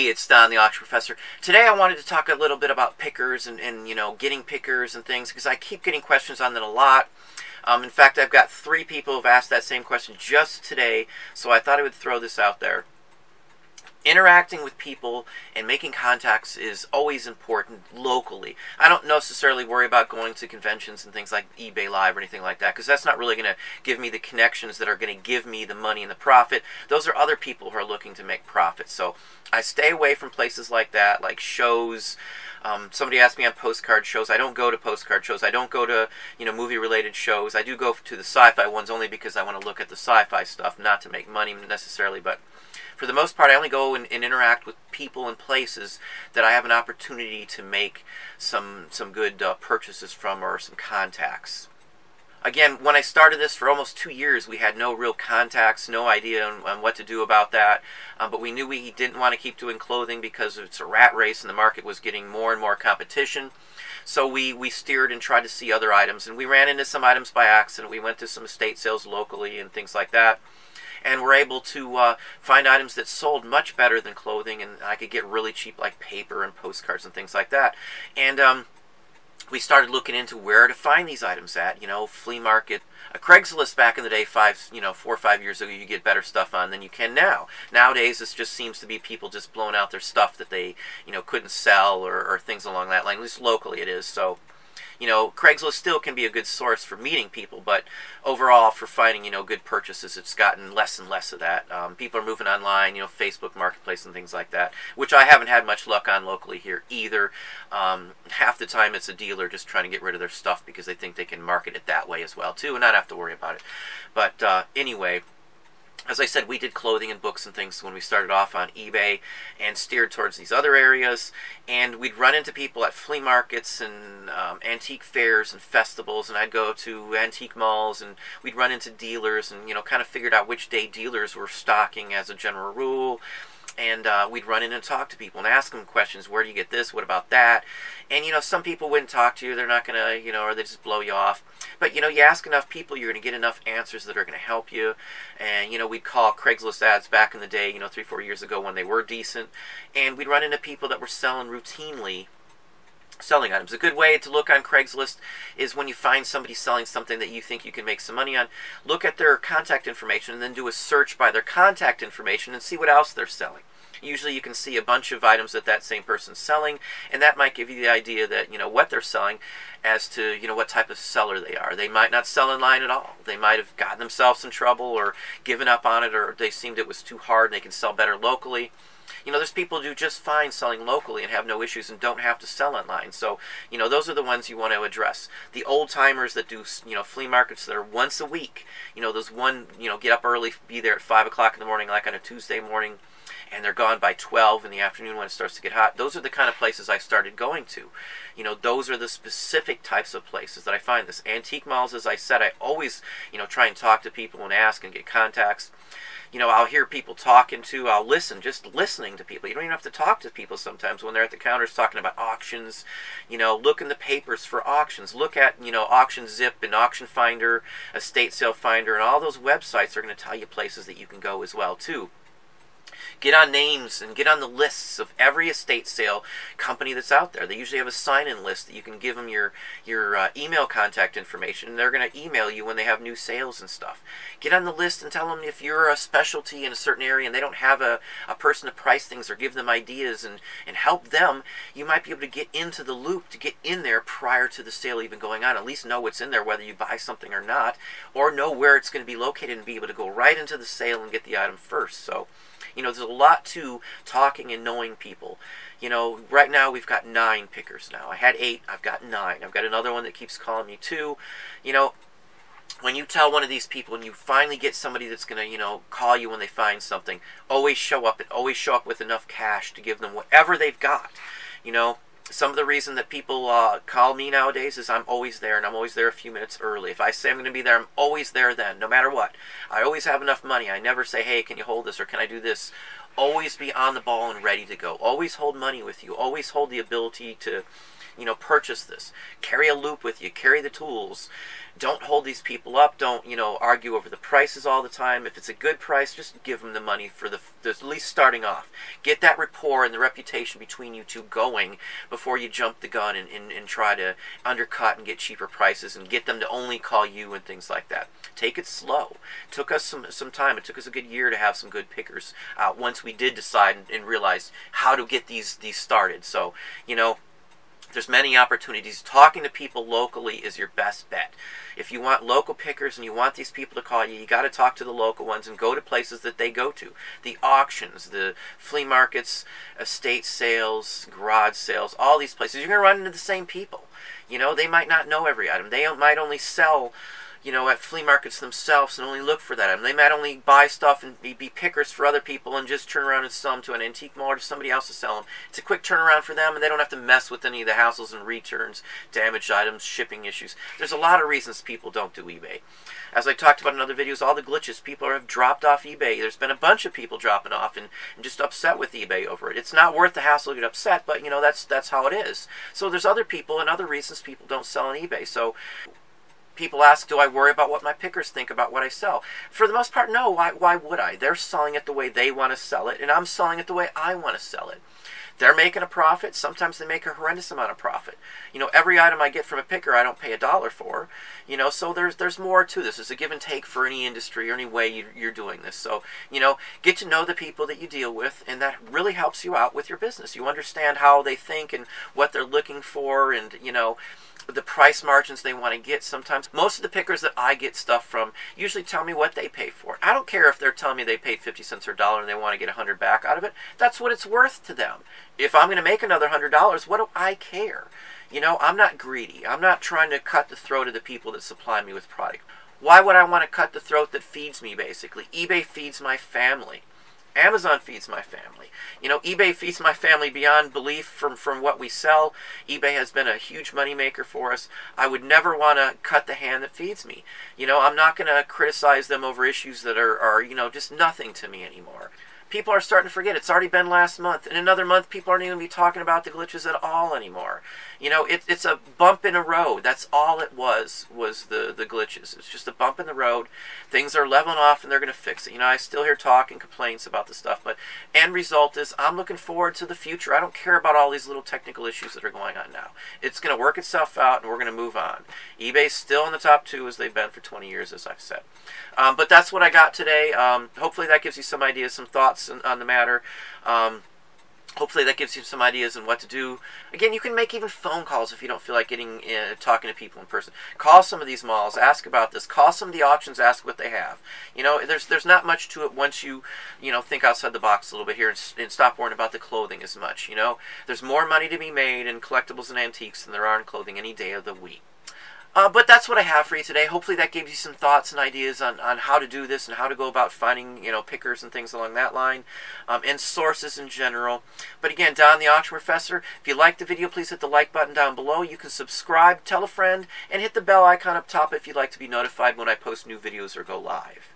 Hey, it's Don, the Auction Professor. Today I wanted to talk a little bit about pickers and you know, getting pickers and things, because I keep getting questions on that a lot. In fact, I've got 3 people who have asked that same question just today, so I thought I would throw this out there. Interacting with people and making contacts is always important locally. I don't necessarily worry about going to conventions and things like eBay Live or anything like that, because that's not really going to give me the connections that are going to give me the money and the profit. Those are other people who are looking to make profit. So I stay away from places like that, like shows. Somebody asked me on postcard shows. I don't go to postcard shows. I don't go to, you know, movie-related shows. I do go to the sci-fi ones only because I want to look at the sci-fi stuff, not to make money necessarily, but for the most part, I only go and interact with people and places that I have an opportunity to make some good purchases from, or some contacts. Again, when I started this for almost 2 years, we had no real contacts, no idea on what to do about that. But we knew we didn't want to keep doing clothing because it's a rat race and the market was getting more and more competition. So we steered and tried to see other items. And we ran into some items by accident. We went to some estate sales locally and things like that. And we're able to find items that sold much better than clothing, and I could get really cheap, like paper and postcards and things like that. And we started looking into where to find these items at. You know, flea market, Craigslist back in the day, 4 or 5 years ago, you get better stuff on than you can now. Nowadays, this just seems to be people just blowing out their stuff that they, you know, couldn't sell, or things along that line. At least locally, it is. So, you know, Craigslist still can be a good source for meeting people, but overall for finding, you know, good purchases, it's gotten less and less of that. People are moving online, you know, Facebook Marketplace and things like that, which I haven't had much luck on locally here either. Half the time it's a dealer just trying to get rid of their stuff because they think they can market it that way as well too, and not have to worry about it. But anyway, as I said, we did clothing and books and things when we started off on eBay and steered towards these other areas. And we'd run into people at flea markets and antique fairs and festivals, and I'd go to antique malls, and we'd run into dealers and, you know, kind of figured out which day dealers were stocking as a general rule. And we'd run in and talk to people and ask them questions. Where do you get this? What about that? And, you know, some people wouldn't talk to you. They're not going to, you know, or they just blow you off. But, you know, you ask enough people, you're going to get enough answers that are going to help you. And, you know, we'd call Craigslist ads back in the day, you know, 3 or 4 years ago when they were decent. And we'd run into people that were selling routinely, selling items. A good way to look on Craigslist is when you find somebody selling something that you think you can make some money on, look at their contact information and then do a search by their contact information and see what else they're selling. Usually you can see a bunch of items that that same person's selling, and that might give you the idea that, you know, what they're selling as to, you know, what type of seller they are. They might not sell in line at all. They might have gotten themselves in trouble or given up on it, or they seemed it was too hard and they can sell better locally. You know, there's people who do just fine selling locally and have no issues and don't have to sell online. So, you know, those are the ones you want to address. The old-timers that do, you know, flea markets that are once a week, you know, those you know, get up early, be there at 5 o'clock in the morning, like on a Tuesday morning, and they're gone by 12 in the afternoon when it starts to get hot. Those are the kind of places I started going to. You know, those are the specific types of places that I find this. Antique malls, as I said, I always, you know, try and talk to people and ask and get contacts. You know, I'll hear people talking to, I'll listen, just listening to people. You don't even have to talk to people sometimes when they're at the counters talking about auctions. You know, look in the papers for auctions. Look at, you know, Auction Zip and Auction Finder, Estate Sale Finder, and all those websites are going to tell you places that you can go as well, too. Get on names and get on the lists of every estate sale company that's out there. They usually have a sign-in list that you can give them your email contact information, and they're going to email you when they have new sales and stuff. Get on the list and tell them if you're a specialty in a certain area and they don't have a person to price things or give them ideas and help them. You might be able to get into the loop to get in there prior to the sale even going on. At least know what's in there, whether you buy something or not, or know where it's going to be located and be able to go right into the sale and get the item first. So, you know, there's a lot to talking and knowing people. You know, right now we've got 9 pickers now. I had 8, I've got 9. I've got another one that keeps calling me too. You know, when you tell one of these people and you finally get somebody that's going to, you know, call you when they find something, always show up, and always show up with enough cash to give them whatever they've got. You know, some of the reason that people call me nowadays is I'm always there, and I'm always there a few minutes early. If I say I'm going to be there, I'm always there then, no matter what. I always have enough money. I never say, hey, can you hold this, or can I do this? Always be on the ball and ready to go. Always hold money with you. Always hold the ability to, you know, purchase this. Carry a loop with you. Carry the tools. Don't hold these people up. Don't, you know, argue over the prices all the time. If it's a good price, just give them the money for the at least starting off. Get that rapport and the reputation between you two going before you jump the gun and try to undercut and get cheaper prices and get them to only call you and things like that. Take it slow. It took us some time. It took us a good year to have some good pickers once we did decide and realize how to get these started. So, you know, there's many opportunities. Talking to people locally is your best bet. If you want local pickers and you want these people to call you, you got to talk to the local ones and go to places that they go to. The auctions, the flea markets, estate sales, garage sales, all these places. You're going to run into the same people. You know, they might not know every item. They might only sell, you know, at flea markets themselves and only look for that item. They might only buy stuff and be pickers for other people and just turn around and sell them to an antique mall or to somebody else to sell them. It's a quick turnaround for them, and they don't have to mess with any of the hassles and returns, damaged items, shipping issues. There's a lot of reasons people don't do eBay. As I talked about in other videos, all the glitches, people have dropped off eBay. There's been a bunch of people dropping off and just upset with eBay over it. It's not worth the hassle to get upset, but, you know, that's how it is. So there's other people and other reasons people don't sell on eBay. So people ask, do I worry about what my pickers think about what I sell? For the most part, no. Why would I? They're selling it the way they want to sell it, and I'm selling it the way I want to sell it. They're making a profit. Sometimes they make a horrendous amount of profit. You know, every item I get from a picker, I don't pay $1 for. You know, so there's more to this. It's a give and take for any industry or any way you're doing this. So, you know, get to know the people that you deal with, and that really helps you out with your business. You understand how they think and what they're looking for, and, you know, the price margins they want to get. Sometimes most of the pickers that I get stuff from usually tell me what they pay for it. I don't care if they're telling me they paid 50 cents or $1 and they want to get $100 back out of it. That's what it's worth to them. If I'm going to make another $100, what do I care? You know, I'm not greedy. I'm not trying to cut the throat of the people that supply me with product. Why would I want to cut the throat that feeds me, basically? eBay feeds my family. Amazon feeds my family. You know, eBay feeds my family beyond belief from what we sell. eBay has been a huge moneymaker for us. I would never want to cut the hand that feeds me. You know, I'm not going to criticize them over issues that are, you know, just nothing to me anymore. People are starting to forget. It's already been last month. In another month, people aren't even going to be talking about the glitches at all anymore. You know, it's a bump in a road. That's all it was the glitches. It's just a bump in the road. Things are leveling off, and they're going to fix it. You know, I still hear talk and complaints about the stuff, but end result is I'm looking forward to the future. I don't care about all these little technical issues that are going on now. It's going to work itself out, and we're going to move on. eBay's still in the top 2 as they've been for 20 years, as I've said. But that's what I got today. Hopefully that gives you some ideas, some thoughts on the matter. Hopefully that gives you some ideas on what to do. Again, you can make even phone calls if you don't feel like talking to people in person. Call some of these malls, ask about this. Call some of the auctions, ask what they have. You know, there's not much to it once you think outside the box a little bit here and stop worrying about the clothing as much. You know, there's more money to be made in collectibles and antiques than there are in clothing any day of the week. But that's what I have for you today. Hopefully that gives you some thoughts and ideas on how to do this and how to go about finding, you know, pickers and things along that line, and sources in general. But again, Don the Auction Professor, if you liked the video, please hit the like button down below. You can subscribe, tell a friend, and hit the bell icon up top if you'd like to be notified when I post new videos or go live.